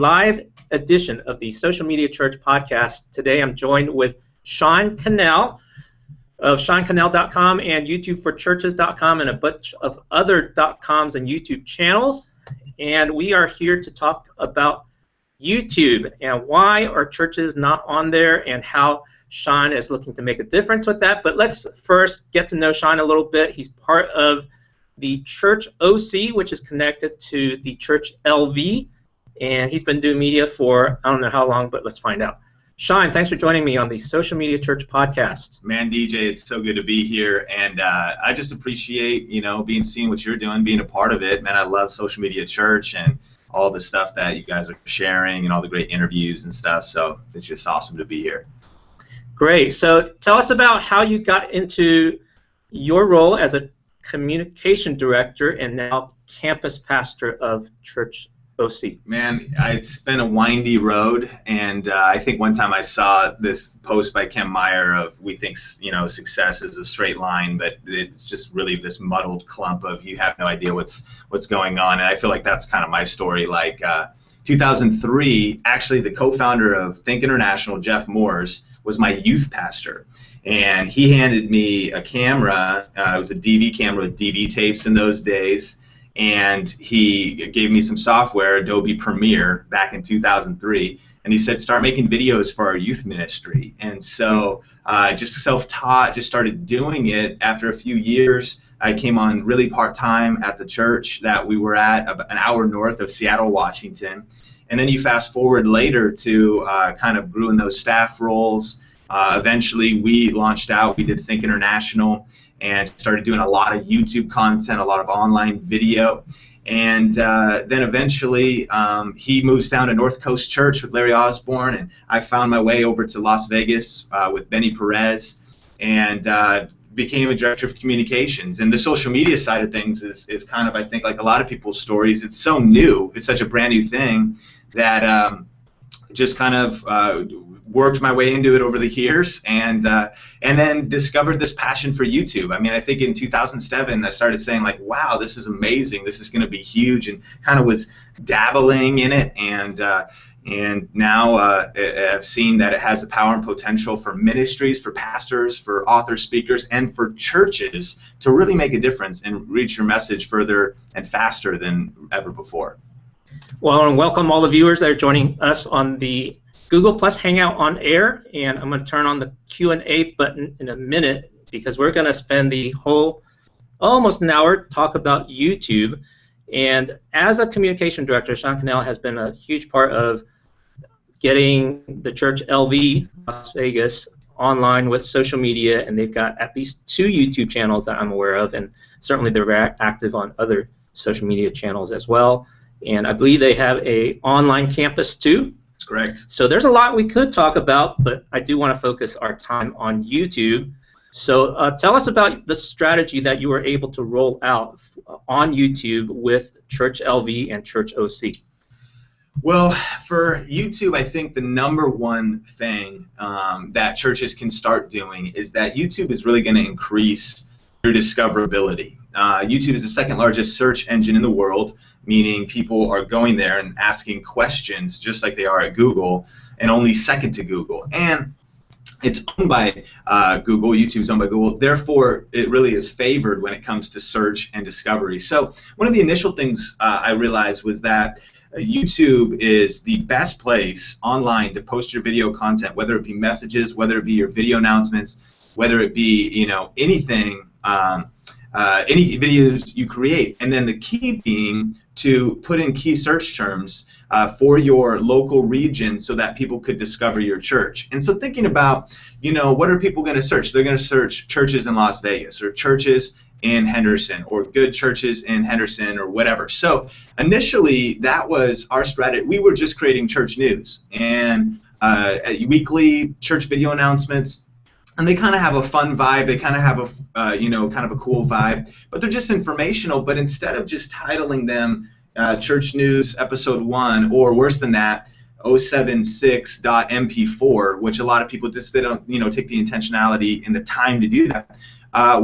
live edition of the Social Media Church podcast. Today I'm joined with Sean Cannell of SeanCannell.com and YouTubeforChurches.com and a bunch of other .coms and YouTube channels. And we are here to talk about YouTube and why are churches not on there and how Sean is looking to make a difference with that. But let's first get to know Sean a little bit. He's part of the Church OC, which is connected to the Church LV, and he's been doing media for I don't know how long, but let's find out. Sean, thanks for joining me on the Social Media Church podcast. Man, DJ, it's so good to be here, and I just appreciate, seeing what you're doing, being a part of it. Man, I love Social Media Church and all the stuff that you guys are sharing and all the great interviews and stuff, so it's just awesome to be here. Great. So tell us about how you got into your role as a communication director and now campus pastor of Church OC. Man, it's been a windy road, and I think one time I saw this post by Ken Meyer of we think success is a straight line, but it's just really this muddled clump of you have no idea what's going on. And I feel like that's kind of my story. Like 2003, actually the co-founder of Think International, Jeff Moores, was my youth pastor. And he handed me a camera. It was a DV camera with DV tapes in those days. And he gave me some software, Adobe Premiere, back in 2003. And he said, start making videos for our youth ministry. And so just self-taught, just started doing it. After a few years, I came on really part-time at the church that we were at, about an hour north of Seattle, Washington. And then you fast forward later to kind of grew in those staff roles. Eventually, we launched out. We did Think International and started doing a lot of YouTube content, a lot of online video. And then eventually, he moves down to North Coast Church with Larry Osborne, and I found my way over to Las Vegas with Benny Perez and became a director of communications. And the social media side of things is kind of, I think, like a lot of people's stories, it's so new. It's such a brand new thing that just kind of worked my way into it over the years, and then discovered this passion for YouTube. I mean, I think in 2007 I started saying like, wow, this is amazing, this is going to be huge, and kind of was dabbling in it, and now I've seen that it has the power and potential for ministries, for pastors, for authors, speakers, and for churches to really make a difference and reach your message further and faster than ever before. Well, I want to welcome all the viewers that are joining us on the Google Plus Hangout on air, and I'm going to turn on the Q&A button in a minute because we're going to spend the whole almost an hour talk about YouTube. And as a communication director, Sean Cannell has been a huge part of getting the Church LV Las Vegas online with social media, and they've got at least 2 YouTube channels that I'm aware of, and certainly they're very active on other social media channels as well. And I believe they have a online campus too. That's correct. So there's a lot we could talk about, but I do want to focus our time on YouTube. So tell us about the strategy that you were able to roll out on YouTube with Church LV and Church OC. Well, for YouTube, I think the number one thing that churches can start doing is that YouTube is really going to increase your discoverability. YouTube is the second largest search engine in the world, meaning people are going there and asking questions just like they are at Google, and only second to Google. And it's owned by Google. YouTube's owned by Google. Therefore, it really is favored when it comes to search and discovery. So one of the initial things I realized was that YouTube is the best place online to post your video content, whether it be messages, whether it be your video announcements, whether it be anything. Any videos you create, and then the key being to put in key search terms for your local region so that people could discover your church. And so thinking about, what are people going to search? They're going to search churches in Las Vegas or churches in Henderson or good churches in Henderson or whatever. So initially that was our strategy. We were just creating church news and weekly church video announcements. And they kind of have a fun vibe. They kind of have a, kind of a cool vibe. But they're just informational. But instead of just titling them Church News Episode 1, or worse than that, 076.mp4, which a lot of people just, they don't, take the intentionality and the time to do that.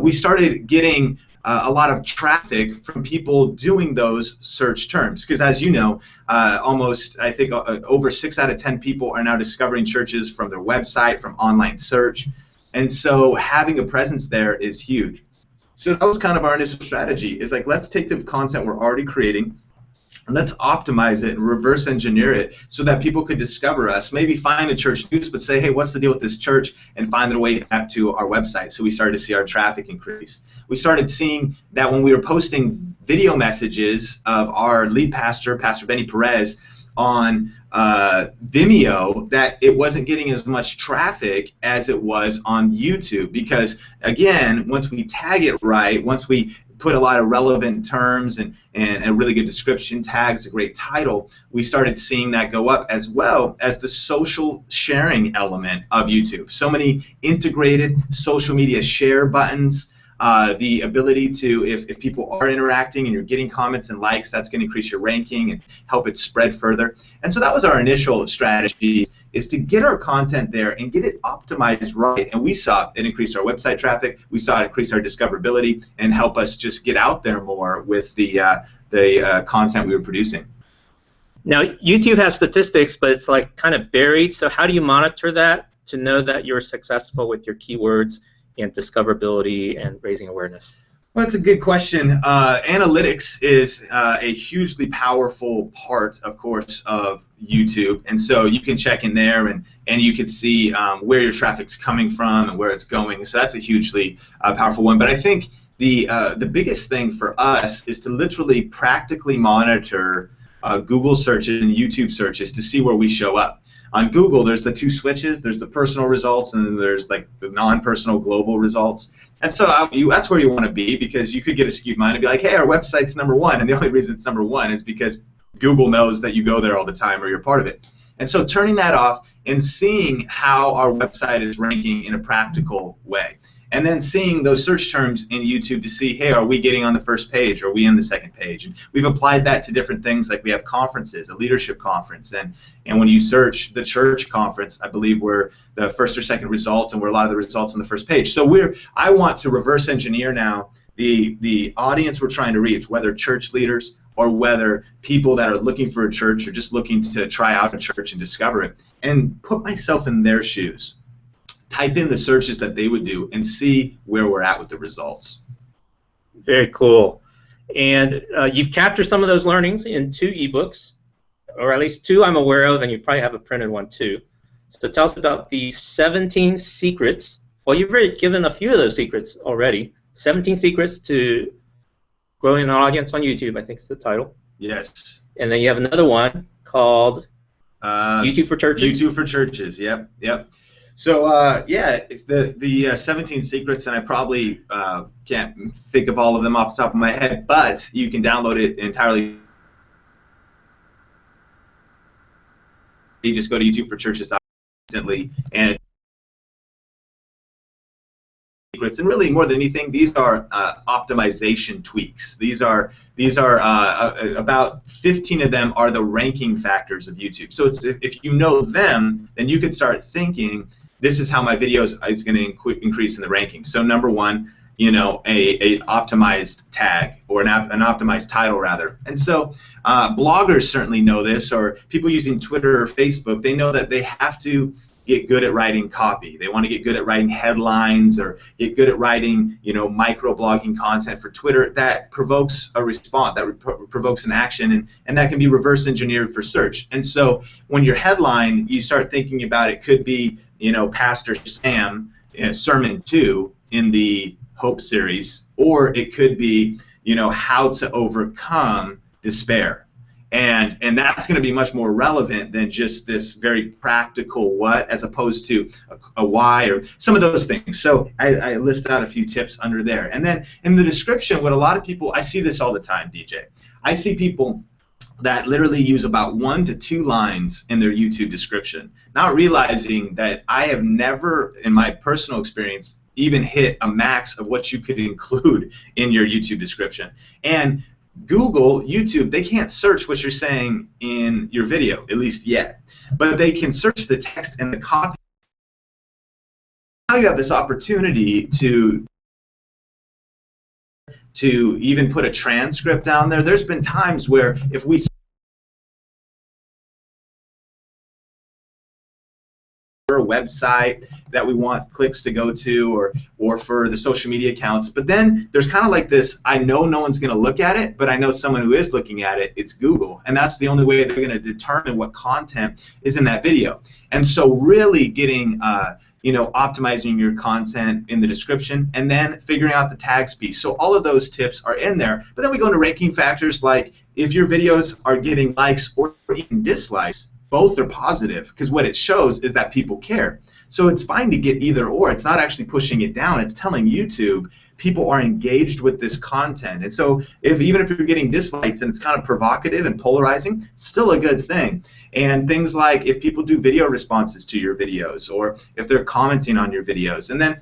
We started getting a lot of traffic from people doing those search terms. Because as you know, almost, I think, over 6 out of 10 people are now discovering churches from their website, from online search. And so having a presence there is huge. So that was kind of our initial strategy, is like, let's take the content we're already creating, and let's optimize it and reverse engineer it so that people could discover us, maybe find a church news, but say, hey, what's the deal with this church, and find their way back to our website. So we started to see our traffic increase. We started seeing that when we were posting video messages of our lead pastor, Pastor Benny Perez, on Vimeo, that it wasn't getting as much traffic as it was on YouTube, because again, once we tag it right, once we put a lot of relevant terms and a really good description, tags, a great title, we started seeing that go up, as well as the social sharing element of YouTube. So many integrated social media share buttons, the ability to, if people are interacting and you're getting comments and likes, that's going to increase your ranking and help it spread further. And so that was our initial strategy, is to get our content there and get it optimized right. And we saw it increase our website traffic, we saw it increase our discoverability, and help us just get out there more with the content we were producing. Now, YouTube has statistics, but it's like kind of buried. So how do you monitor that to know that you're successful with your keywords and discoverability and raising awareness? Well, that's a good question. Analytics is a hugely powerful part, of course, of YouTube, and so you can check in there and you can see where your traffic's coming from and where it's going. So that's a hugely powerful one. But I think the biggest thing for us is to literally practically monitor Google searches and YouTube searches to see where we show up. On Google, there's the two switches. There's the personal results, and then there's like the non-personal global results. And so that's where you want to be, because you could get a skewed mind and be like, hey, our website's #1, and the only reason it's #1 is because Google knows that you go there all the time or you're part of it. And so turning that off and seeing how our website is ranking in a practical way. And then seeing those search terms in YouTube to see, hey, are we getting on the first page? Are we in the second page? And we've applied that to different things, like we have conferences, a leadership conference, and when you search the church conference, I believe we're the first or second result, and we're a lot of the results on the first page. So I want to reverse engineer now the audience we're trying to reach, whether church leaders or whether people that are looking for a church or just looking to try out a church and discover it, and put myself in their shoes. Type in the searches that they would do and see where we're at with the results. Very cool. And you've captured some of those learnings in 2 ebooks, or at least 2 I'm aware of, and you probably have a printed one too. So tell us about the 17 secrets. Well, you've already given a few of those secrets already. 17 secrets to growing an audience on YouTube, I think is the title. Yes. And then you have another one called YouTube for Churches. YouTube for Churches, yep. So yeah, it's the 17 secrets, and I probably can't think of all of them off the top of my head, but you can download it entirely. You just go to YouTube for Churches instantly, and secrets, and really more than anything, these are optimization tweaks. These are about 15 of them are the ranking factors of YouTube. So if you know them, then you could start thinking, this is how my videos is going to increase in the rankings. So #1, a optimized tag, or an optimized title rather. And so bloggers certainly know this, or people using Twitter or Facebook, they know that they have to get good at writing copy. They want to get good at writing headlines, or get good at writing, micro-blogging content for Twitter that provokes a response, that provokes an action, and that can be reverse engineered for search. And so when your headline, you start thinking about, it could be, Pastor Sam, Sermon 2 in the Hope series, or it could be, how to overcome despair. And that's going to be much more relevant than just this very practical what, as opposed to a why, or some of those things. So I list out a few tips under there. And then in the description, what a lot of people, I see this all the time, DJ. I see people that literally use about 1 to 2 lines in their YouTube description, not realizing that I have never, in my personal experience, even hit a max of what you could include in your YouTube description. And Google, YouTube, they can't search what you're saying in your video, at least yet. But they can search the text and the copy. Now you have this opportunity to to even put a transcript down there. There's been times where if we a website that we want clicks to go to, or for the social media accounts, but then there's kind of like this, I know no one's going to look at it, but I know someone who is looking at it. It's Google, and that's the only way they're going to determine what content is in that video. And so really getting optimizing your content in the description, and then figuring out the tags piece. So all of those tips are in there, but then we go into ranking factors like if your videos are getting likes or even dislikes. Both are positive, because what it shows is that people care. So it's fine to get either or. It's not actually pushing it down. It's telling YouTube people are engaged with this content. And so even if you're getting dislikes and it's kind of provocative and polarizing, still a good thing. And things like if people do video responses to your videos, or if they're commenting on your videos. And then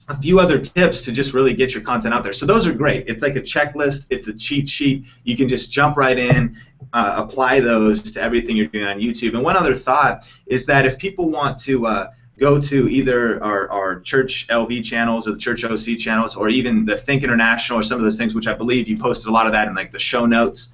a few other tips to just really get your content out there. So those are great. It's like a checklist. It's a cheat sheet. You can just jump right in, apply those to everything you're doing on YouTube. And one other thought is that if people want to go to either our Church LV channels or the Church OC channels, or even the Think International or some of those things, which I believe you posted a lot of that in like the show notes,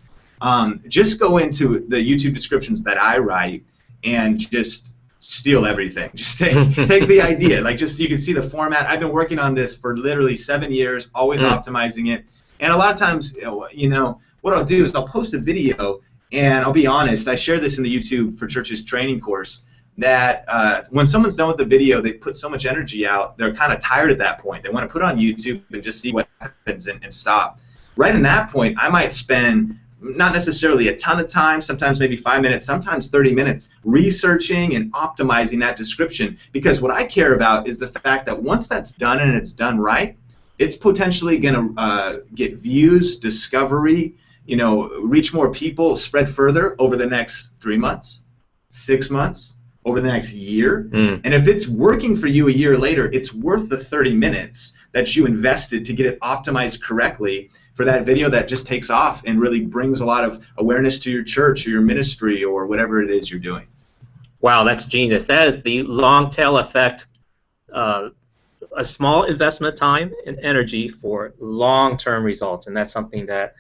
just go into the YouTube descriptions that I write and just steal everything. Just take the idea. Like, just you can see the format. I've been working on this for literally 7 years, always optimizing it. And a lot of times, what I'll do is I'll post a video, and I'll be honest, I share this in the YouTube for Churches training course, that when someone's done with the video, they put so much energy out, they're kind of tired at that point. They want to put it on YouTube and just see what happens and stop. Right in that point, I might spend not necessarily a ton of time, sometimes maybe 5 minutes, sometimes 30 minutes, researching and optimizing that description, because what I care about is the fact that once that's done and it's done right, it's potentially going to get views, discovery, reach more people, spread further over the next 3 months, 6 months, over the next year. And if it's working for you a year later, it's worth the 30 minutes that you invested to get it optimized correctly for that video that just takes off and really brings a lot of awareness to your church or your ministry or whatever it is you're doing. Wow, that's genius. That is the long tail effect. A small investment of time and energy for long-term results, and that's something that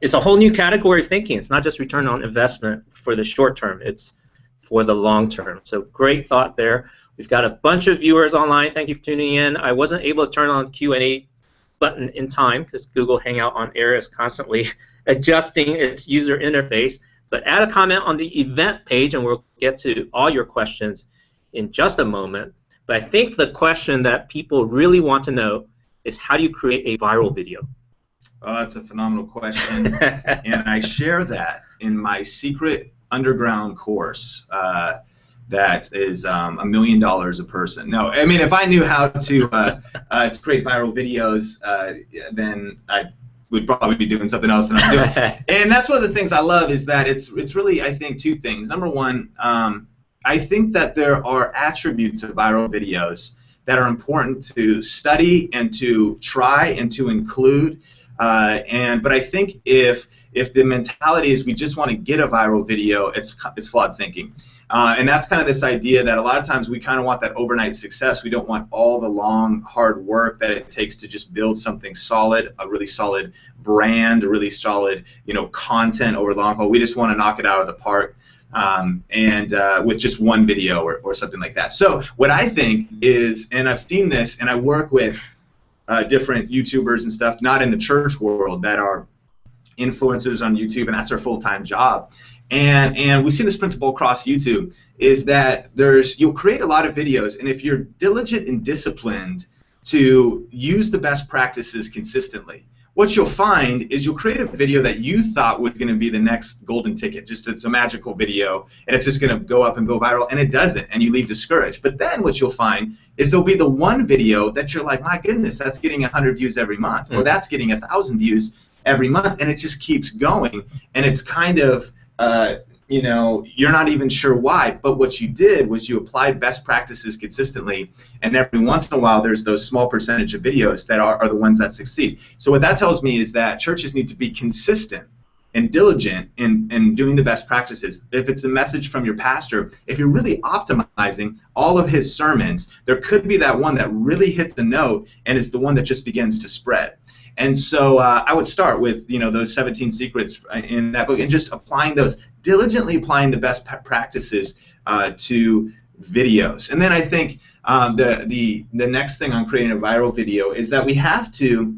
it's a whole new category of thinking. It's not just return on investment for the short term, it's for the long term. So great thought there. We've got a bunch of viewers online. Thank you for tuning in. I wasn't able to turn on the Q&A button in time because Google Hangout on Air is constantly adjusting its user interface. But add a comment on the event page, and we'll get to all your questions in just a moment. But I think the question that people really want to know is, how do you create a viral video? Oh, that's a phenomenal question. And I share that in my secret underground course that is $1 million a person. No, I mean, if I knew how to create viral videos, then I would probably be doing something else than I'm doing. And that's one of the things I love, is that it's really, I think, two things. Number one, I think that there are attributes of viral videos that are important to study and to try and to include. But I think if the mentality is we just want to get a viral video, it's flawed thinking. And that's kind of this idea that a lot of times we kind of want that overnight success. We don't want all the long, hard work that it takes to just build something solid, a really solid brand, a really solid, content over the long haul. We just want to knock it out of the park, with just one video or something like that. So what I think is, and I've seen this, and I work with different YouTubers and stuff, not in the church world, that are influencers on YouTube, and that's their full-time job. And we see this principle across YouTube, is that you'll create a lot of videos, and if you're diligent and disciplined to use the best practices consistently, what you'll find is you'll create a video that you thought was going to be the next golden ticket, just it's a magical video, and it's just going to go up and go viral, and it doesn't, and you leave discouraged. But then what you'll find is there'll be the one video that you're like, my goodness, that's getting 100 views every month, or that's getting 1,000 views every month, and it just keeps going, and it's kind of you're not even sure why, but what you did was you applied best practices consistently, and every once in a while there's those small percentage of videos that are the ones that succeed. So what that tells me is that churches need to be consistent and diligent in doing the best practices. If it's a message from your pastor, if you're really optimizing all of his sermons, there could be that one that really hits the note and is the one that just begins to spread. And so I would start with, those 17 secrets in that book, and just diligently applying the best practices to videos. And then I think the next thing on creating a viral video is that we have to.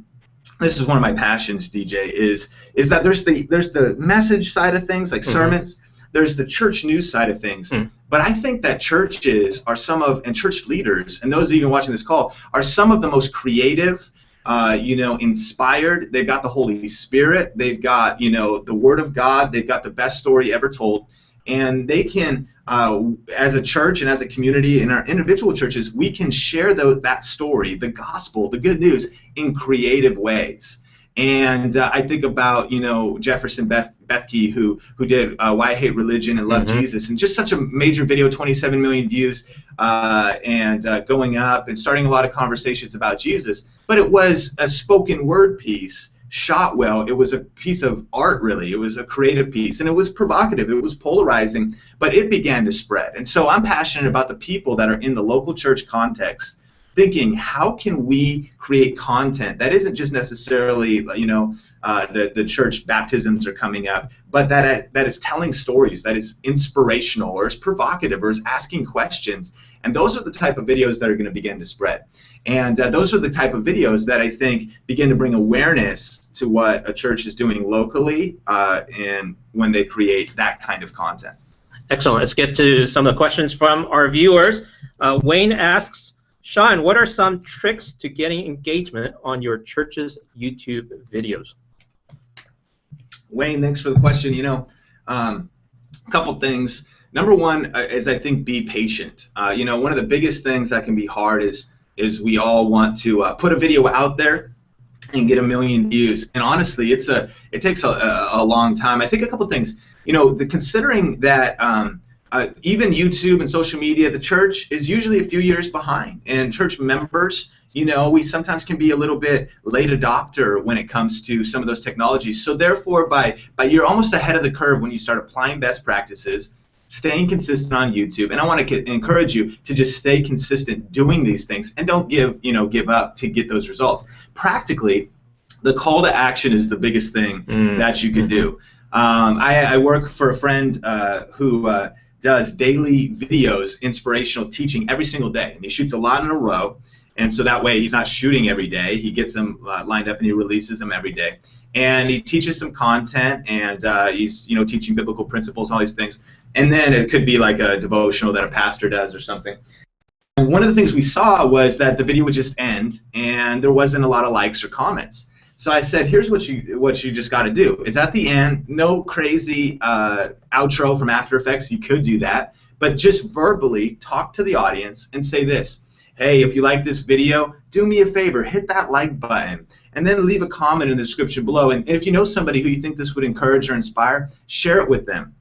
This is one of my passions, DJ. Is that there's the message side of things, like sermons. There's the church news side of things. But I think that churches are and church leaders, and those even watching this call, are some of the most creative, inspired. They've got the Holy Spirit. They've got, the Word of God. They've got the best story ever told. And they can, as a church and as a community in our individual churches, we can share that story, the gospel, the good news, in creative ways. And I think about, Jefferson Bethke, who did Why I Hate Religion and Love Jesus, and just such a major video, 27 million views, and going up and starting a lot of conversations about Jesus. But it was a spoken word piece, shot well. It was a piece of art, really. It was a creative piece, and it was provocative. It was polarizing, but it began to spread. And so I'm passionate about the people that are in the local church context, thinking, how can we create content that isn't just necessarily, the church baptisms are coming up, but that is telling stories, that is inspirational, or is provocative, or is asking questions. And those are the type of videos that are going to begin to spread. And those are the type of videos that I think begin to bring awareness to what a church is doing locally, and when they create that kind of content. Excellent. Let's get to some of the questions from our viewers. Wayne asks, Sean, what are some tricks to getting engagement on your church's YouTube videos? Wayne, thanks for the question. A couple things. Number one is, I think, be patient. One of the biggest things that can be hard is we all want to put a video out there and get 1 million views. And honestly, it takes a long time. I think a couple things. Considering that even YouTube and social media, the church is usually a few years behind, and church members, we sometimes can be a little bit late adopter when it comes to some of those technologies. So therefore, by you're almost ahead of the curve when you start applying best practices, staying consistent on YouTube. And I want to encourage you to just stay consistent doing these things, and don't give up to get those results. Practically, the call to action is the biggest thing that you can do. I work for a friend who does daily videos, inspirational teaching every single day, and he shoots a lot in a row, and so that way he's not shooting every day. He gets them lined up and he releases them every day, and he teaches some content, and he's teaching biblical principles, all these things, and then it could be like a devotional that a pastor does or something. And one of the things we saw was that the video would just end, and there wasn't a lot of likes or comments. So I said, here's what you just got to do. It's at the end, no crazy outro from After Effects. You could do that, but just verbally talk to the audience and say this: hey, if you like this video, do me a favor, hit that like button, and then leave a comment in the description below. And if you know somebody who you think this would encourage or inspire, share it with them.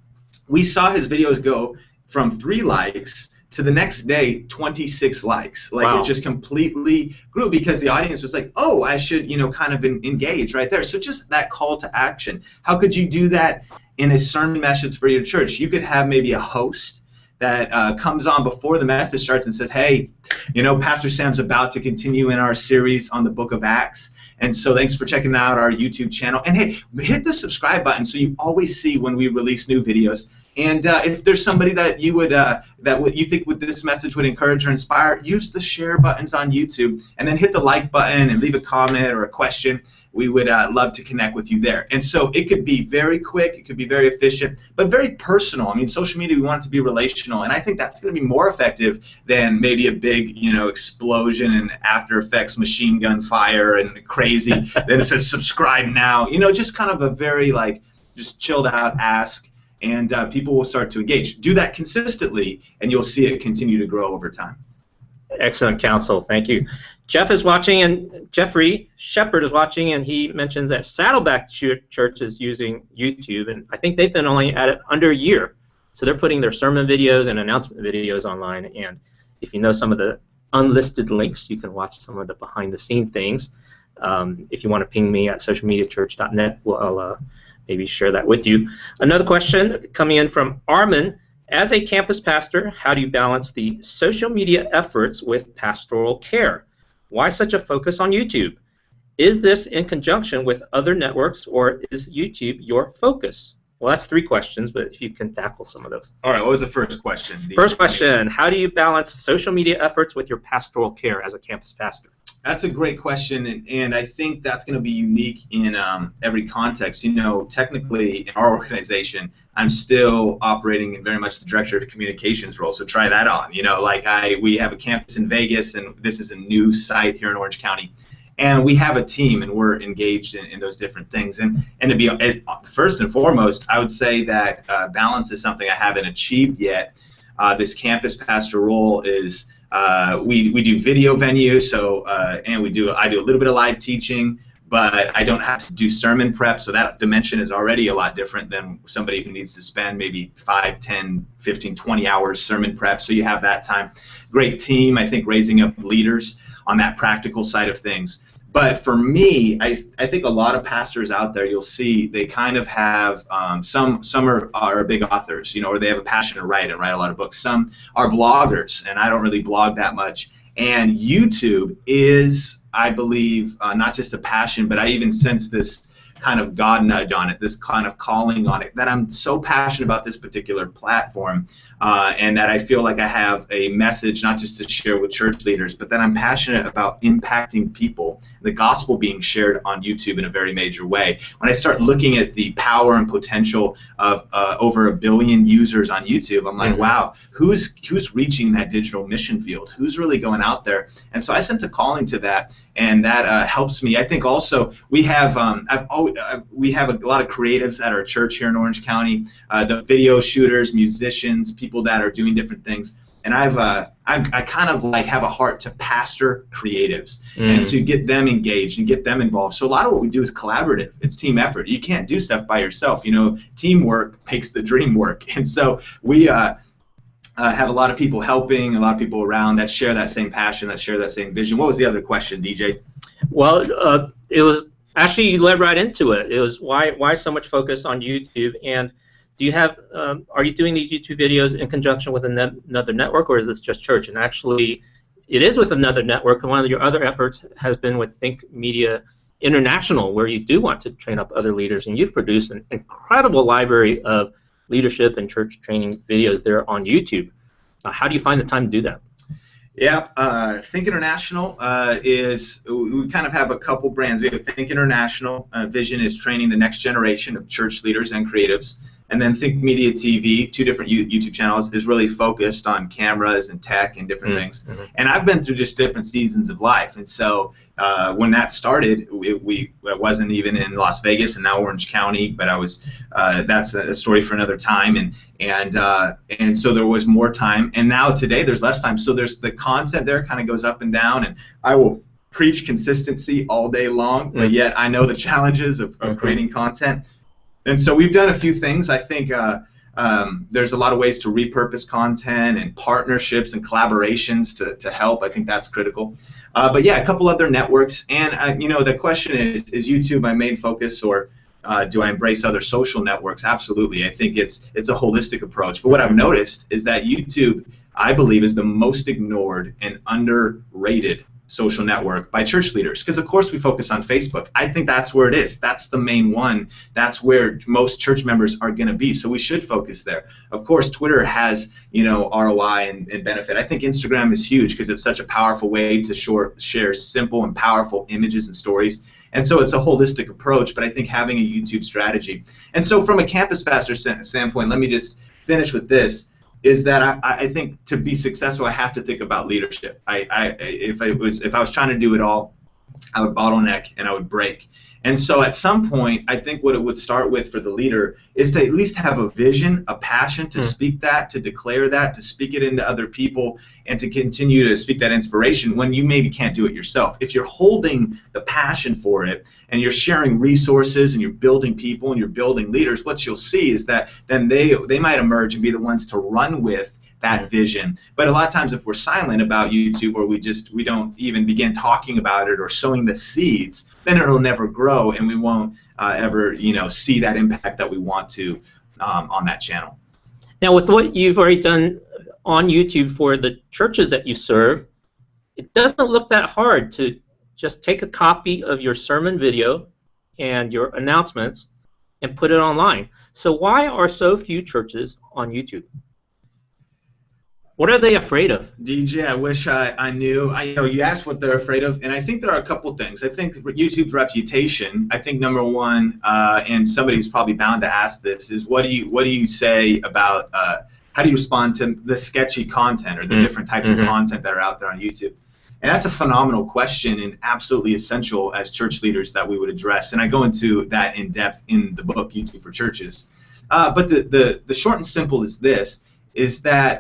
We saw his videos go from 3 likes to the next day 26 likes. Wow. It just completely grew because the audience was like, oh, I should kind of engage right there. So just that call to action. How could you do that in a sermon message for your church? You could have maybe a host that comes on before the message starts and says, hey, Pastor Sam's about to continue in our series on the book of Acts, and so thanks for checking out our YouTube channel. And hey, hit the subscribe button so you always see when we release new videos. And if there's somebody that you would you think this message would encourage or inspire, use the share buttons on YouTube, and then hit the like button and leave a comment or a question. We would love to connect with you there. And so it could be very quick, it could be very efficient, but very personal. I mean, social media, we want it to be relational, and I think that's going to be more effective than maybe a big, explosion and After Effects machine gun fire and crazy. Then it says subscribe now. Just kind of a very just chilled out ask. And people will start to engage. Do that consistently, and you'll see it continue to grow over time. Excellent counsel. Thank you. Jeff is watching, and Jeffrey Shepard is watching, and he mentions that Saddleback Church is using YouTube, and I think they've been only at it under a year. So they're putting their sermon videos and announcement videos online, and if you know some of the unlisted links, you can watch some of the behind-the-scene things. If you want to ping me at socialmediachurch.net, I'll maybe share that with you. Another question coming in from Armin. As a campus pastor, how do you balance the social media efforts with pastoral care? Why such a focus on YouTube? Is this in conjunction with other networks, or is YouTube your focus? Well, that's 3 questions, but if you can tackle some of those. All right, what was the first question? First question, how do you balance social media efforts with your pastoral care as a campus pastor? That's a great question, and I think that's going to be unique in every context. You know, technically in our organization, I'm still operating in very much the director of communications role, so try that on. You know, like we have a campus in Vegas, and this is a new site here in Orange County. And we have a team, and we're engaged in those different things. And to be first and foremost, I would say that balance is something I haven't achieved yet. This campus pastor role is we do video venues, so and I do a little bit of live teaching, but I don't have to do sermon prep, so that dimension is already a lot different than somebody who needs to spend maybe 5, 10, 15, 20 hours sermon prep. So you have that time. Great team, I think, raising up leaders on that practical side of things. But for me, I think a lot of pastors out there, you'll see they kind of have some are big authors, you know, or they have a passion to write and write a lot of books. Some are bloggers, and I don't really blog that much. And YouTube is, I believe, not just a passion, but I even sense this kind of God nudge on it, this kind of calling on it, that I'm so passionate about this particular platform, and that I feel like I have a message not just to share with church leaders, but that I'm passionate about impacting people, the gospel being shared on YouTube in a very major way. When I start looking at the power and potential of over 1 billion users on YouTube, I'm like, wow, who's reaching that digital mission field? Who's really going out there? And so I sense a calling to that, and that helps me. I think also we have we have a lot of creatives at our church here in Orange County, the video shooters, musicians, people that are doing different things. And I kind of like have a heart to pastor creatives and to get them engaged and get them involved. So a lot of what we do is collaborative. It's team effort. You can't do stuff by yourself. You know, teamwork makes the dream work. And so we have a lot of people helping, a lot of people around that share that same passion, that share that same vision. What was the other question, DJ? Well, it was actually, you led right into it. It was why so much focus on YouTube, and do you have are you doing these YouTube videos in conjunction with another network, or is this just church? And actually, it is with another network. And one of your other efforts has been with Think Media International, where you do want to train up other leaders, and you've produced an incredible library of leadership and church training videos there on YouTube. How do you find the time to do that? Yeah, Think International is, we kind of have a couple brands. We have Think International. Vision is training the next generation of church leaders and creatives. And then Think Media TV, 2 different YouTube channels, is really focused on cameras and tech and different things. And I've been through just different seasons of life. And so when that started, it wasn't even in Las Vegas and now Orange County, but I was. That's a story for another time. And so there was more time. And now today there's less time. So there's the content there kind of goes up and down. And I will preach consistency all day long, but yet I know the challenges of creating content. And so we've done a few things. I think there's a lot of ways to repurpose content and partnerships and collaborations to help. I think that's critical. But yeah, a couple other networks. And you know, the question is YouTube my main focus, or do I embrace other social networks? Absolutely. I think it's a holistic approach. But what I've noticed is that YouTube, I believe, is the most ignored and underrated social network by church leaders, because of course we focus on Facebook. I think that's where it is. That's the main one. That's where most church members are going to be. So we should focus there. Of course, Twitter has, you know, ROI and benefit. I think Instagram is huge because it's such a powerful way to share simple and powerful images and stories. And so it's a holistic approach, but I think having a YouTube strategy. And so from a campus pastor standpoint, let me just finish with this. Is that I think to be successful, I have to think about leadership. If I was trying to do it all, I would bottleneck and I would break. And so at some point, I think what it would start with for the leader is to at least have a vision, a passion to speak that, to declare that, to speak it into other people, and to continue to speak that inspiration when you maybe can't do it yourself. If you're holding the passion for it and you're sharing resources and you're building people and you're building leaders, what you'll see is that then they might emerge and be the ones to run with that vision. But a lot of times if we're silent about YouTube, or we don't even begin talking about it or sowing the seeds, then it'll never grow, and we won't ever, you know, see that impact that we want to on that channel. Now, with what you've already done on YouTube for the churches that you serve, it doesn't look that hard to just take a copy of your sermon video and your announcements and put it online. So why are so few churches on YouTube? What are they afraid of? DJ, I wish I knew. You know, you asked what they're afraid of, and I think there are a couple things. I think YouTube's reputation. I think number one, and somebody's probably bound to ask this, is what do you say about how do you respond to the sketchy content or the different types of content that are out there on YouTube? And that's a phenomenal question and absolutely essential as church leaders that we would address. And I go into that in depth in the book YouTube for Churches. But the short and simple is this: is that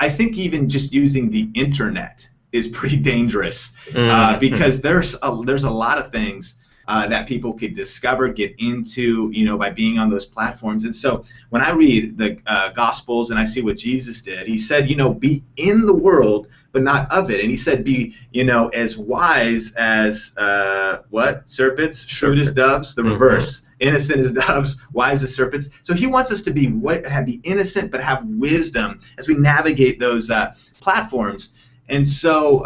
I think even just using the internet is pretty dangerous because there's a lot of things that people could discover, get into, you know, by being on those platforms. And so when I read the Gospels and I see what Jesus did, he said, you know, be in the world, but not of it. And he said, be, you know, as wise as what? Serpents, shrewd as doves, the reverse. Innocent as doves, wise as serpents. So he wants us to be innocent, but have wisdom as we navigate those platforms. And so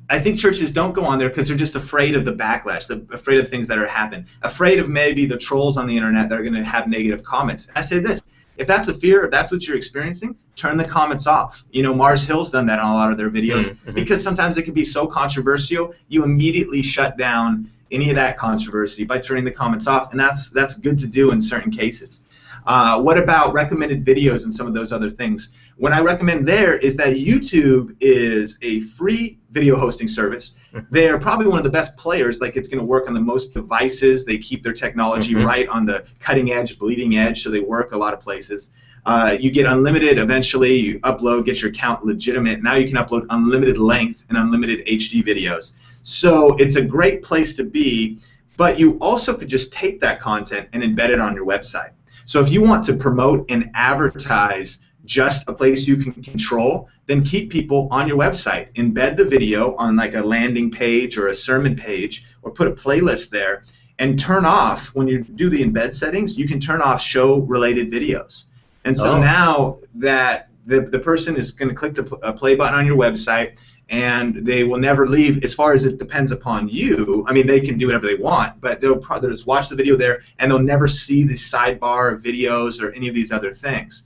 I think churches don't go on there because they're just afraid of the backlash, afraid of things that are happening, afraid of maybe the trolls on the internet that are going to have negative comments. And I say this: if that's the fear, if that's what you're experiencing, turn the comments off. You know, Mars Hill's done that on a lot of their videos because sometimes it can be so controversial, you immediately shut down any of that controversy by turning the comments off, and that's good to do in certain cases. What about recommended videos and some of those other things? What I recommend there is that YouTube is a free video hosting service. They're probably one of the best players. Like, it's going to work on the most devices. They keep their technology right on the cutting edge, bleeding edge, so they work a lot of places. You get unlimited eventually. You upload, get your account legitimate. Now you can upload unlimited length and unlimited HD videos. So it's a great place to be, but you also could just take that content and embed it on your website. So if you want to promote and advertise just a place you can control, then keep people on your website. Embed the video on like a landing page or a sermon page, or put a playlist there, and turn off, when you do the embed settings, you can turn off show-related videos. And so now that the person is going to click the play button on your website, and they will never leave, as far as it depends upon you. I mean, they can do whatever they want, but they'll just watch the video there, and they'll never see the sidebar videos or any of these other things.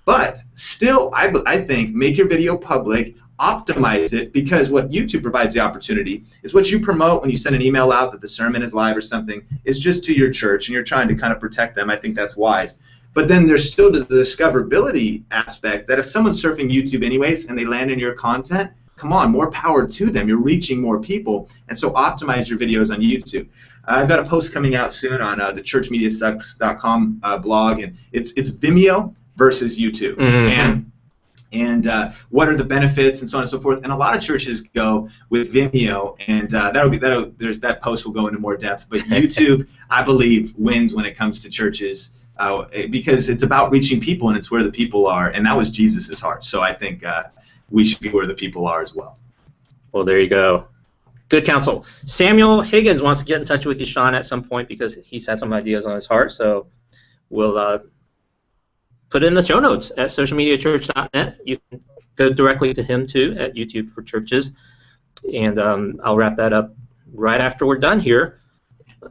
But still, I think, make your video public, optimize it, because what YouTube provides the opportunity is what you promote when you send an email out that the sermon is live or something is just to your church, and you're trying to kind of protect them. I think that's wise. But then there's still the discoverability aspect that if someone's surfing YouTube anyways and they land in your content, come on, more power to them. You're reaching more people, and so optimize your videos on YouTube. I've got a post coming out soon on the churchmediasucks.com blog, and it's Vimeo versus YouTube, and what are the benefits and so on and so forth. And a lot of churches go with Vimeo, and that post will go into more depth. But YouTube, I believe, wins when it comes to churches because it's about reaching people, and it's where the people are, and that was Jesus's heart. So I think we should be where the people are as well. Well, there you go. Good counsel. Samuel Higgins wants to get in touch with you, Sean, at some point because he's had some ideas on his heart. So we'll put it in the show notes at socialmediachurch.net. You can go directly to him, too, at YouTube for Churches. And I'll wrap that up right after we're done here.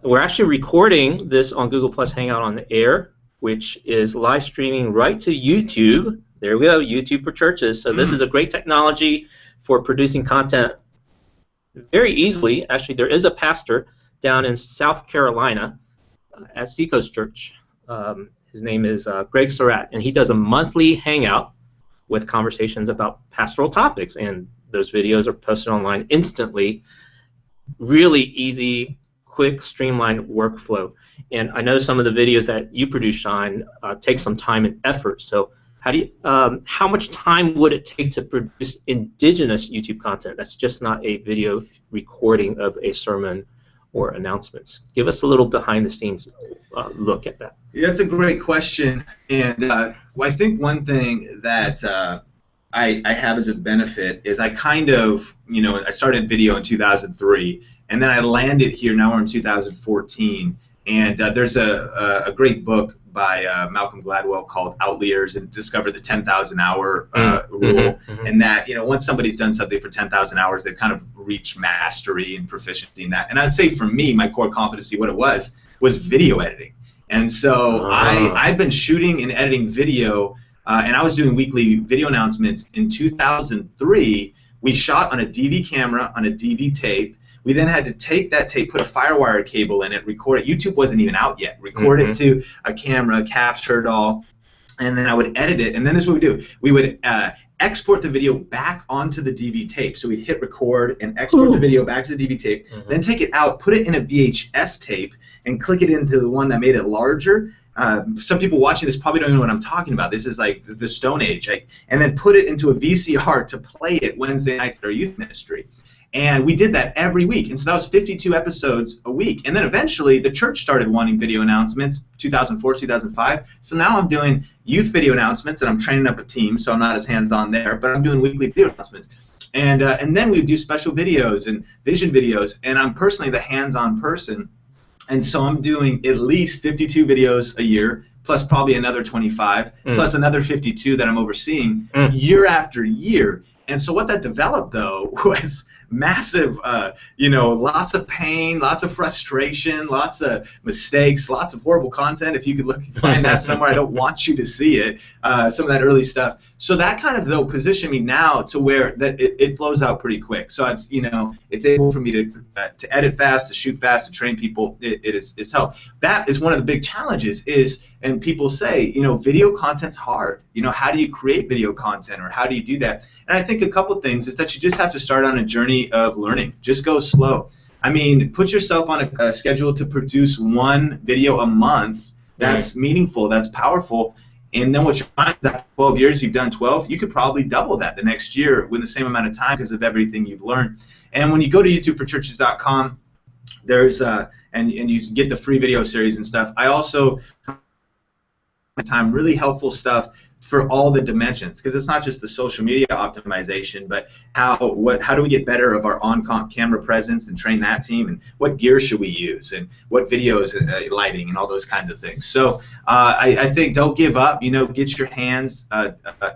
We're actually recording this on Google Plus Hangout on the Air, which is live streaming right to YouTube. There we go, YouTube for Churches. So this is a great technology for producing content very easily. Actually, there is a pastor down in South Carolina at Seacoast Church. His name is Greg Surratt, and he does a monthly hangout with conversations about pastoral topics, and those videos are posted online instantly. Really easy, quick, streamlined workflow. And I know some of the videos that you produce, Sean, take some time and effort. So how much time would it take to produce indigenous YouTube content that's just not a video recording of a sermon or announcements? Give us a little behind-the-scenes look at that. Yeah, that's a great question. And I think one thing that I have as a benefit is I kind of, I started video in 2003, and then I landed here. Now we're in 2014. And there's a great book by Malcolm Gladwell called Outliers, and discovered the 10,000 hour rule, and that once somebody's done something for 10,000 hours, they've kind of reached mastery and proficiency in that. And I'd say for me, my core competency, what it was video editing. And so I've been shooting and editing video, and I was doing weekly video announcements in 2003. We shot on a DV camera, on a DV tape. We then had to take that tape, put a FireWire cable in it, record it. YouTube wasn't even out yet. Record it to a camera, capture it all, and then I would edit it. And then this is what we do. We would export the video back onto the DV tape. So we'd hit record and export the video back to the DV tape, then take it out, put it in a VHS tape, and click it into the one that made it larger. Some people watching this probably don't even know what I'm talking about. This is like the Stone Age. And then put it into a VCR to play it Wednesday nights at our youth ministry. And we did that every week. And so that was 52 episodes a week. And then eventually the church started wanting video announcements, 2004, 2005. So now I'm doing youth video announcements, and I'm training up a team, so I'm not as hands-on there, but I'm doing weekly video announcements. And then we do special videos and vision videos, and I'm personally the hands-on person. And so I'm doing at least 52 videos a year, plus probably another 25, plus another 52 that I'm overseeing year after year. And so what that developed, though, was massive, lots of pain, lots of frustration, lots of mistakes, lots of horrible content. If you could find that somewhere, I don't want you to see it, some of that early stuff. So that kind of, though, positioned me now to where that it flows out pretty quick. So it's, it's able for me to edit fast, to shoot fast, to train people. It's helped. That is one of the big challenges and people say, video content's hard. How do you create video content, or how do you do that? And I think a couple things is that you just have to start on a journey of learning. Just go slow. I mean, put yourself on a schedule to produce one video a month. That's meaningful. That's powerful. And then what you find is after 12 years, you've done 12, you could probably double that the next year with the same amount of time because of everything you've learned. And when you go to YouTubeforchurches.com, there's and you get the free video series and stuff. I also really helpful stuff for all the dimensions, because it's not just the social media optimization, but how do we get better of our on-camera presence and train that team, and what gear should we use, and what videos, lighting, and all those kinds of things. So I think don't give up. Get your hands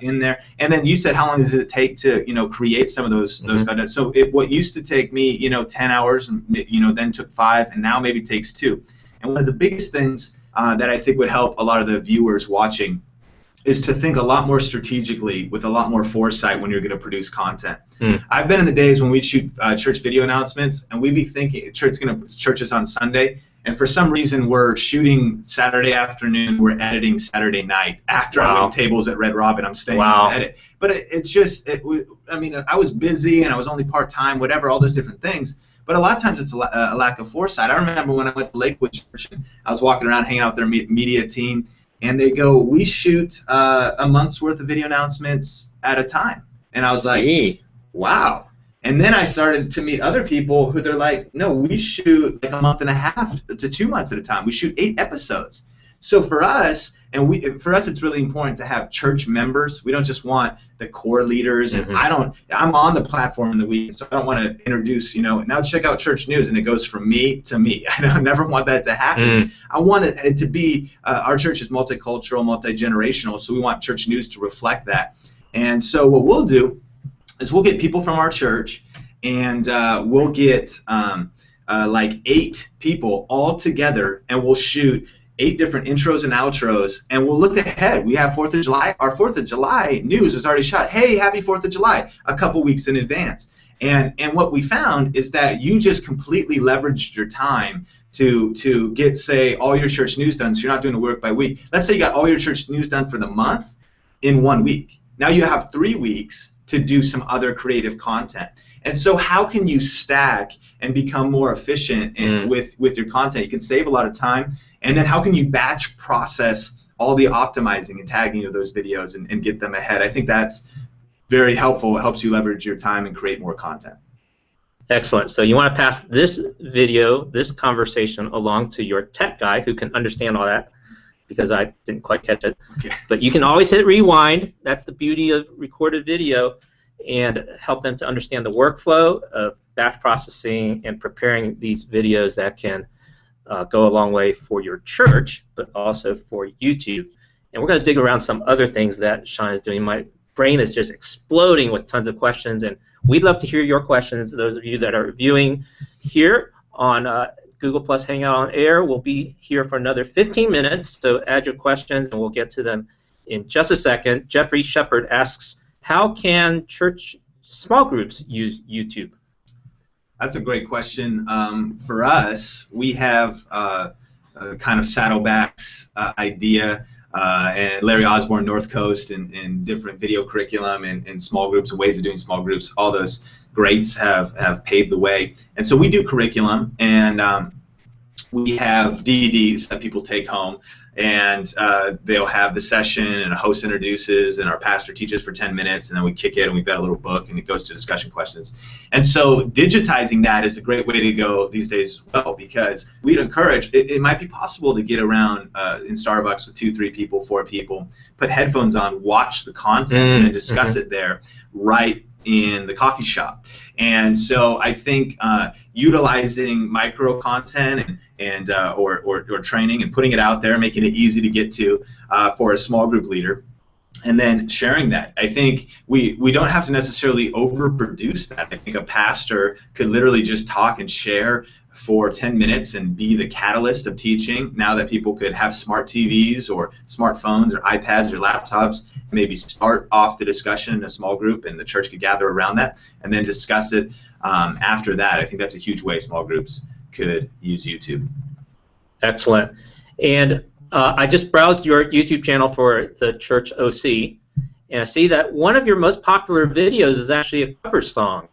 in there. And then you said, how long does it take to create some of those content? So what used to take me 10 hours, then took 5, and now maybe takes 2. And one of the biggest things that I think would help a lot of the viewers watching is to think a lot more strategically with a lot more foresight when you're going to produce content. I've been in the days when we shoot church video announcements, and we'd be thinking church is on Sunday, and for some reason we're shooting Saturday afternoon, we're editing Saturday night after I wait tables at Red Robin. I'm staying to edit. But I was busy and I was only part-time, whatever, all those different things. But a lot of times it's a lack of foresight. I remember when I went to Lakewood Church, and I was walking around hanging out with their media team, and they go, we shoot a month's worth of video announcements at a time. And I was like, wow. And then I started to meet other people who they're like, no, we shoot like a month and a half to 2 months at a time. We shoot 8 episodes. So for us, it's really important to have church members. We don't just want the core leaders, and I'm on the platform in the week, so I don't want to introduce, now check out church news, and it goes from me to me. I never want that to happen. I want it to be, our church is multicultural, multi-generational, so we want church news to reflect that. And so what we'll do is we'll get people from our church, and we'll get like 8 people all together, and we'll shoot 8 different intros and outros, and we'll look ahead. We have 4th of July. Our 4th of July news was already shot. Hey, happy 4th of July, a couple weeks in advance. And what we found is that you just completely leveraged your time to get, say, all your church news done, so you're not doing the work by week. Let's say you got all your church news done for the month in 1 week. Now you have 3 weeks to do some other creative content. And so how can you stack and become more efficient with your content? You can save a lot of time. And then how can you batch process all the optimizing and tagging of those videos and get them ahead? I think that's very helpful. It helps you leverage your time and create more content. Excellent. So you want to pass this video, this conversation along to your tech guy who can understand all that, because I didn't quite catch it. Okay. But you can always hit rewind. That's the beauty of recorded video, and help them to understand the workflow of batch processing and preparing these videos that can go a long way for your church, but also for YouTube. And we're going to dig around some other things that Sean is doing. My brain is just exploding with tons of questions, and we'd love to hear your questions. Those of you that are viewing here on Google Plus Hangout on Air, we'll be here for another 15 minutes, so add your questions, and we'll get to them in just a second. Jeffrey Shepard asks, how can church small groups use YouTube? That's a great question. For us, we have kind of Saddleback's idea, and Larry Osborne, North Coast, and different video curriculum and small groups and ways of doing small groups. All those greats have paved the way. And so we do curriculum, and we have DVDs that people take home, and they'll have the session, and a host introduces, and our pastor teaches for 10 minutes, and then we kick it, and we've got a little book, and it goes to discussion questions. And so digitizing that is a great way to go these days as well, because we'd encourage, it might be possible to get around in Starbucks with 2, 3 people, 4 people, put headphones on, watch the content, and then discuss it there right in the coffee shop. And so I think utilizing micro content and or training and putting it out there, making it easy to get to for a small group leader, and then sharing that. I think we don't have to necessarily overproduce that. I think a pastor could literally just talk and share for 10 minutes and be the catalyst of teaching. Now that people could have smart TVs or smartphones or iPads or laptops, maybe start off the discussion in a small group, and the church could gather around that and then discuss it after that. I think that's a huge way small groups could use YouTube. Excellent. And I just browsed your YouTube channel for the Church OC, and I see that one of your most popular videos is actually a cover song.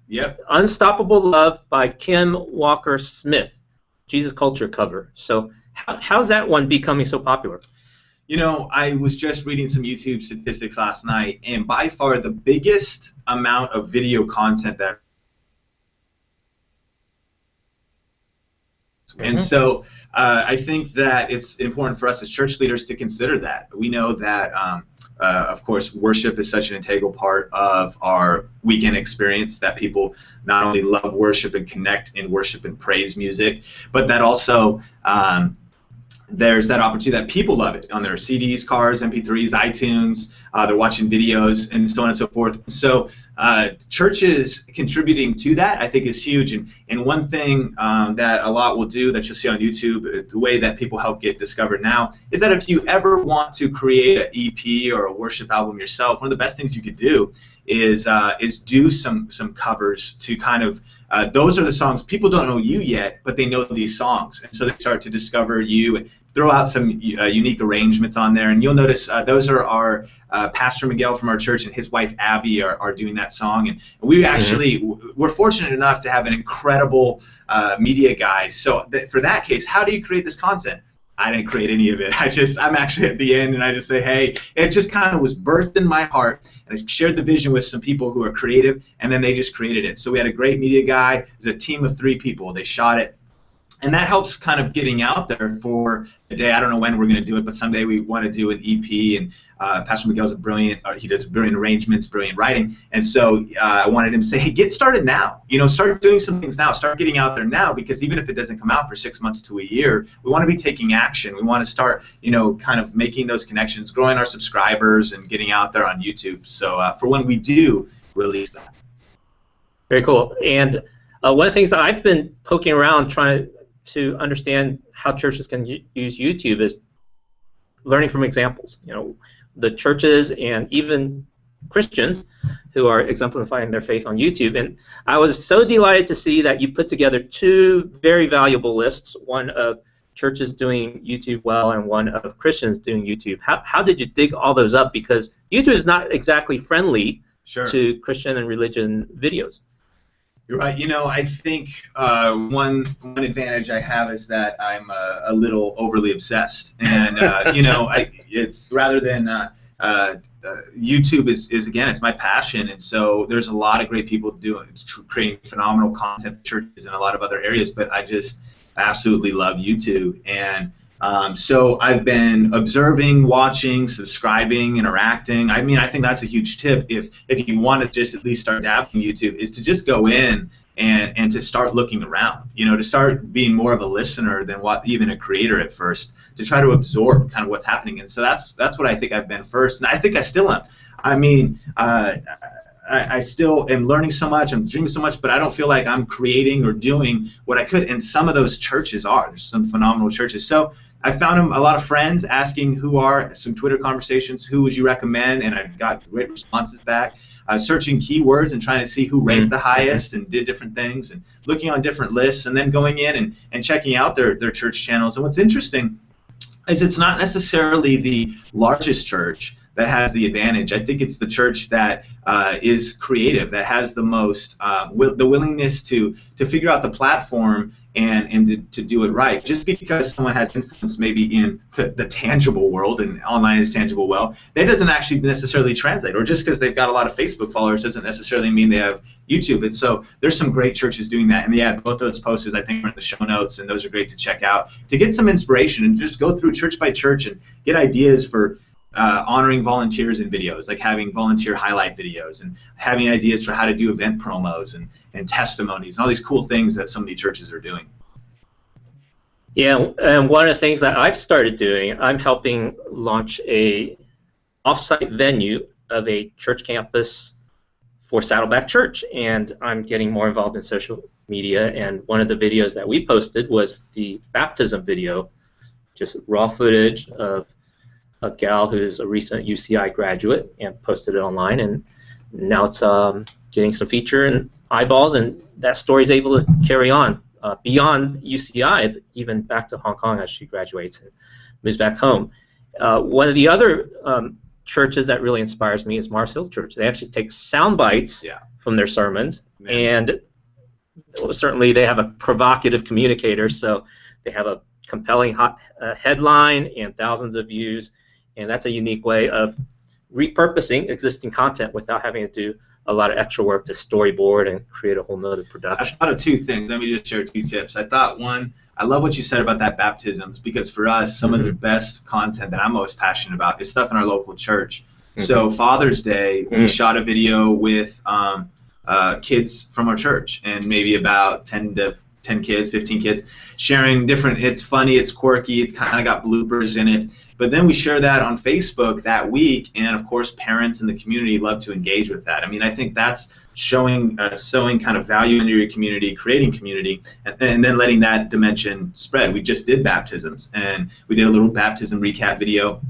Yep. Unstoppable Love by Kim Walker Smith, Jesus Culture cover. So how's that one becoming so popular? You know, I was just reading some YouTube statistics last night, and by far the biggest amount of video content that and so I think that it's important for us as church leaders to consider that. We know that, of course, worship is such an integral part of our weekend experience, that people not only love worship and connect in worship and praise music, but that also there's that opportunity that people love it on their CDs, cars, MP3s, iTunes, they're watching videos, and so on and so forth. So churches contributing to that, I think, is huge. And one thing that a lot will do that you'll see on YouTube, the way that people help get discovered now, is that if you ever want to create an EP or a worship album yourself, one of the best things you could do is do some covers to kind of those are the songs people don't know you yet, but they know these songs, and so they start to discover you and throw out some unique arrangements on there. And you'll notice those are our Pastor Miguel from our church and his wife Abby are doing that song. And we actually we're fortunate enough to have an incredible media guy. So for that case, how do you create this content? I didn't create any of it. I'm actually at the end, and I just say, hey, it just kind of was birthed in my heart, and I shared the vision with some people who are creative, and then they just created it. So we had a great media guy. It was a team of 3 people. They shot it. And that helps kind of getting out there for the day. I don't know when we're going to do it, but someday we want to do an EP. And Pastor Miguel's a brilliant, he does brilliant arrangements, brilliant writing. And so I wanted him to say, hey, get started now. You know, start doing some things now. Start getting out there now, because even if it doesn't come out for 6 months to a year, we want to be taking action. We want to start, you know, kind of making those connections, growing our subscribers, and getting out there on YouTube. So for when we do release that. Very cool. And one of the things that I've been poking around trying to understand how churches can use YouTube is learning from examples. You know, the churches and even Christians who are exemplifying their faith on YouTube. And I was so delighted to see that you put together 2 very valuable lists, one of churches doing YouTube well and one of Christians doing YouTube. How did you dig all those up? Because YouTube is not exactly friendly to Christian and religion videos. You're right. You know, I think one advantage I have is that I'm a little overly obsessed, and you know, it's rather than YouTube is again, it's my passion, and so there's a lot of great people creating phenomenal content for churches and a lot of other areas, but I just absolutely love YouTube. And so I've been observing, watching, subscribing, interacting. I mean, I think that's a huge tip if you want to just at least start dabbling YouTube, is to just go in and to start looking around, to start being more of a listener than even a creator at first, to try to absorb kind of what's happening. And so that's what I think I've been first, and I think I still am. I mean, I still am learning so much, I'm dreaming so much, but I don't feel like I'm creating or doing what I could. And some of those churches are. There's some phenomenal churches. So I found a lot of friends asking some Twitter conversations, who would you recommend? And I got great responses back. Searching keywords and trying to see who ranked the highest and did different things, and looking on different lists, and then going in and checking out their church channels. And what's interesting is it's not necessarily the largest church that has the advantage. I think it's the church that is creative, that has the most the willingness to figure out the platform and to do it right. Just because someone has influence maybe in the tangible world, and online is tangible, well, that doesn't actually necessarily translate. Or just because they've got a lot of Facebook followers doesn't necessarily mean they have YouTube. And so there's some great churches doing that. And yeah, both those posts I think are in the show notes, and those are great to check out to get some inspiration and just go through church by church and get ideas for honoring volunteers in videos, like having volunteer highlight videos, and having ideas for how to do event promos and testimonies and all these cool things that so many churches are doing. Yeah, and one of the things that I've started doing, I'm helping launch a off-site venue of a church campus for Saddleback Church, and I'm getting more involved in social media. And one of the videos that we posted was the baptism video, just raw footage of a gal who's a recent UCI graduate, and posted it online, and now it's getting some feature and eyeballs, and that story's able to carry on beyond UCI, even back to Hong Kong as she graduates and moves back home. One of the other churches that really inspires me is Mars Hill Church. They actually take sound bites from their sermons, and certainly they have a provocative communicator, so they have a compelling headline and thousands of views, and that's a unique way of repurposing existing content without having to do a lot of extra work to storyboard and create a whole nother production. I thought of two things. Let me just share two tips. I thought, one, I love what you said about that baptisms, because for us, some of the best content that I'm most passionate about is stuff in our local church. So Father's Day, we shot a video with kids from our church, and maybe about 10 kids, 15 kids, sharing different, it's funny, it's quirky, it's kind of got bloopers in it. But then we share that on Facebook that week, and of course parents in the community love to engage with that. I mean, I think that's showing kind of value into your community, creating community, and then letting that dimension spread. We just did baptisms, and we did a little baptism recap video,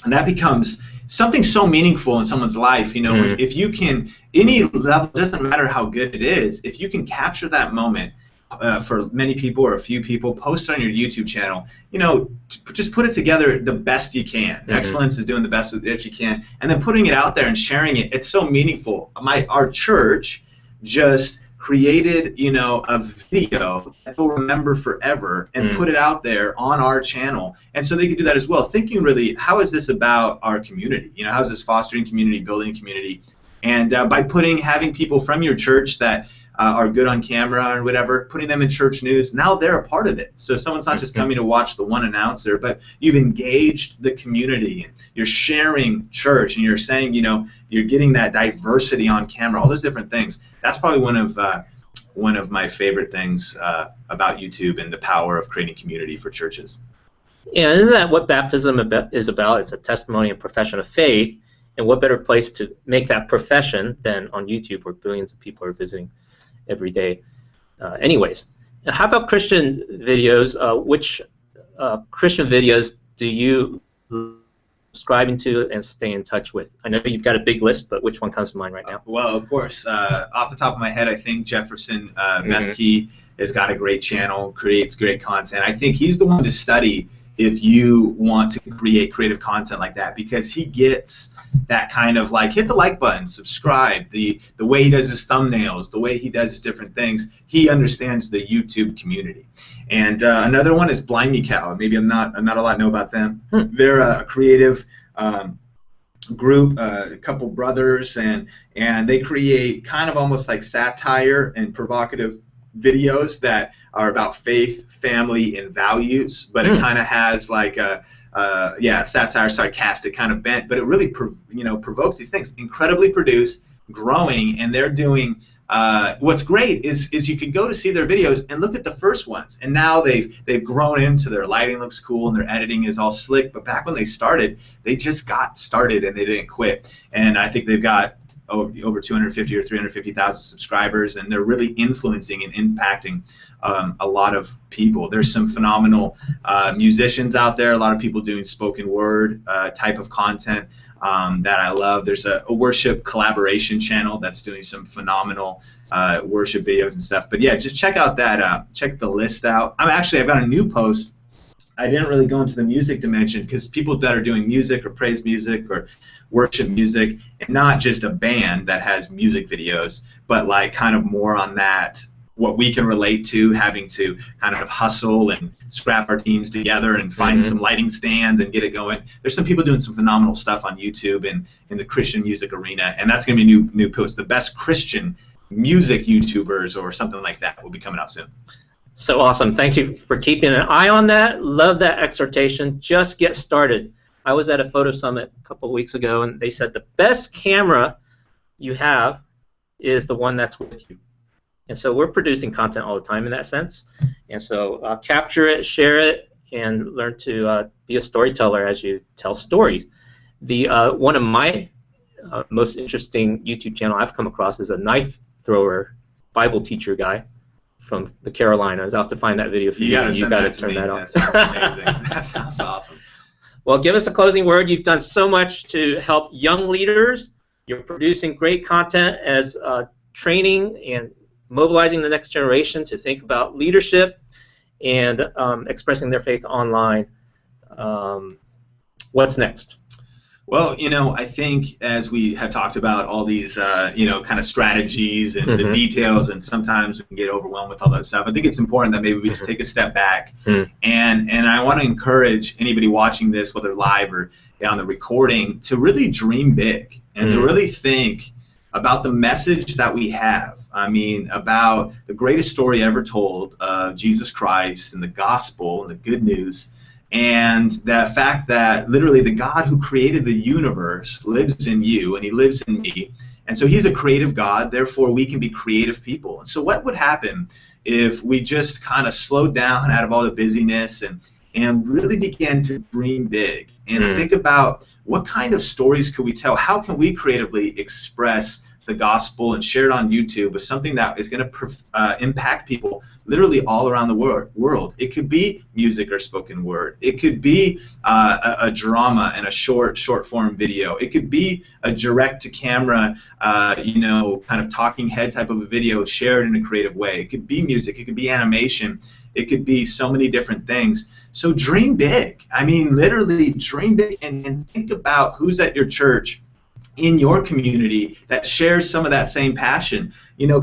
and that becomes something so meaningful in someone's life. If you can, any level, doesn't matter how good it is, if you can capture that moment for many people or a few people, post it on your YouTube channel, just put it together the best you can. Excellence is doing the best that you can, and then putting it out there and sharing it. It's so meaningful. Our church just created, a video that they'll remember forever, and put it out there on our channel, and so they can do that as well. Thinking really, how is this about our community? How is this fostering community, building community? And by having people from your church that are good on camera or whatever, putting them in church news, now they're a part of it. So someone's not just coming to watch the one announcer, but you've engaged the community, and you're sharing church, and you're saying, you're getting that diversity on camera, all those different things. That's probably one of my favorite things about YouTube and the power of creating community for churches. Yeah, isn't that what baptism is about? It's a testimony and profession of faith, and what better place to make that profession than on YouTube, where billions of people are visiting every day. Anyways, how about Christian videos? Which Christian videos do you subscribe to and stay in touch with? I know you've got a big list, but which one comes to mind right now? Well, of course, off the top of my head, I think Jefferson Bethke has got a great channel, creates great content. I think he's the one to study if you want to create creative content like that, because he gets that kind of hit the like button, subscribe, the way he does his thumbnails, the way he does his different things. He understands the YouTube community. And another one is Blind Me Cow. Maybe not a lot know about them. They're a creative group, a couple brothers, and they create kind of almost like satire and provocative videos that are about faith, family, and values, but it kind of has satire, sarcastic kind of bent, but it really provokes these things. Incredibly produced, growing, and they're doing what's great is you could go to see their videos and look at the first ones, and now they've grown into their lighting looks cool and their editing is all slick. But back when they started, they just got started and they didn't quit. And I think they've got over 250 or 350,000 subscribers, and they're really influencing and impacting a lot of people. There's some phenomenal musicians out there, a lot of people doing spoken word type of content that I love. There's a worship collaboration channel that's doing some phenomenal worship videos and stuff. But yeah, just check out that, check the list out. I've got a new post. I didn't really go into the music dimension because people that are doing music or praise music or worship music, and not just a band that has music videos, but like kind of more on that, what we can relate to, having to kind of hustle and scrap our teams together and find some lighting stands and get it going. There's some people doing some phenomenal stuff on YouTube and in the Christian music arena, and that's going to be a new post. The best Christian music YouTubers or something like that will be coming out soon. So awesome. Thank you for keeping an eye on that. Love that exhortation. Just get started. I was at a photo summit a couple of weeks ago, and they said the best camera you have is the one that's with you. And so we're producing content all the time in that sense. And so capture it, share it, and learn to be a storyteller as you tell stories. One of my most interesting YouTube channel I've come across is a knife thrower Bible teacher guy from the Carolinas. I'll have to find that video for you. You got to turn that on. That sounds amazing. That sounds awesome. Well, give us a closing word. You've done so much to help young leaders. You're producing great content as training and mobilizing the next generation to think about leadership and expressing their faith online. What's next? Well, I think as we have talked about all these, kind of strategies and the details, and sometimes we can get overwhelmed with all that stuff, I think it's important that maybe we just take a step back. And I want to encourage anybody watching this, whether live or on the recording, to really dream big and to really think about the message that we have. I mean, about the greatest story ever told of Jesus Christ and the gospel and the good news. And the fact that literally the God who created the universe lives in you and he lives in me. And so he's a creative God, therefore we can be creative people. And so what would happen if we just kind of slowed down out of all the busyness and really began to dream big and think about what kind of stories could we tell? How can we creatively express the gospel and share it on YouTube with something that is going to impact people literally all around the world. It could be music or spoken word. It could be a drama and a short form video. It could be a direct to camera, kind of talking head type of a video shared in a creative way. It could be music. It could be animation. It could be so many different things. So dream big. I mean, literally dream big and think about who's at your church, in your community, that shares some of that same passion.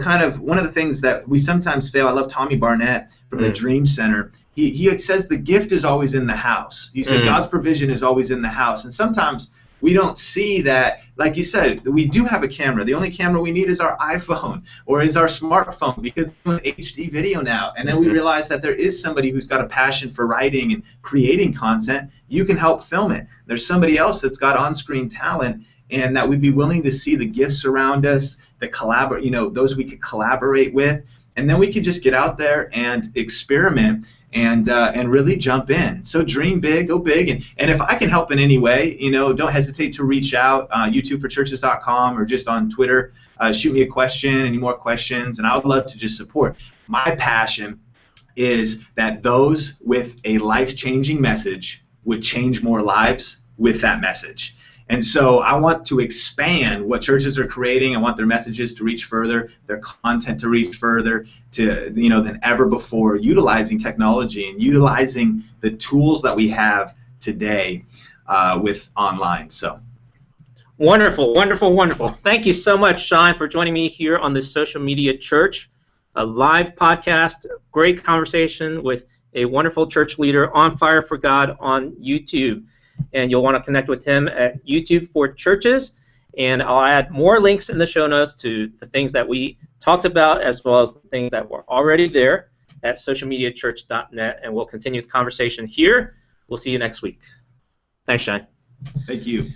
Kind of one of the things that we sometimes fail, I love Tommy Barnett from the Dream Center. He says the gift is always in the house. He said God's provision is always in the house. And sometimes we don't see that, like you said, we do have a camera. The only camera we need is our iPhone or is our smartphone, because we're doing HD video now. And then we realize that there is somebody who's got a passion for writing and creating content. You can help film it. There's somebody else that's got on-screen talent, and that we'd be willing to see the gifts around us, those we could collaborate with, and then we could just get out there and experiment and really jump in. So dream big, go big, and if I can help in any way, don't hesitate to reach out, YouTubeforchurches.com or just on Twitter. Shoot me a question, any more questions, and I would love to just support. My passion is that those with a life-changing message would change more lives with that message. And so I want to expand what churches are creating. I want their messages to reach further, their content to reach further than ever before, utilizing technology and utilizing the tools that we have today with online. So wonderful, wonderful, wonderful. Thank you so much, Sean, for joining me here on the Social Media Church, a live podcast, great conversation with a wonderful church leader on Fire for God on YouTube. And you'll want to connect with him at YouTube for Churches. And I'll add more links in the show notes to the things that we talked about, as well as the things that were already there at socialmediachurch.net. And we'll continue the conversation here. We'll see you next week. Thanks, Shine. Thank you.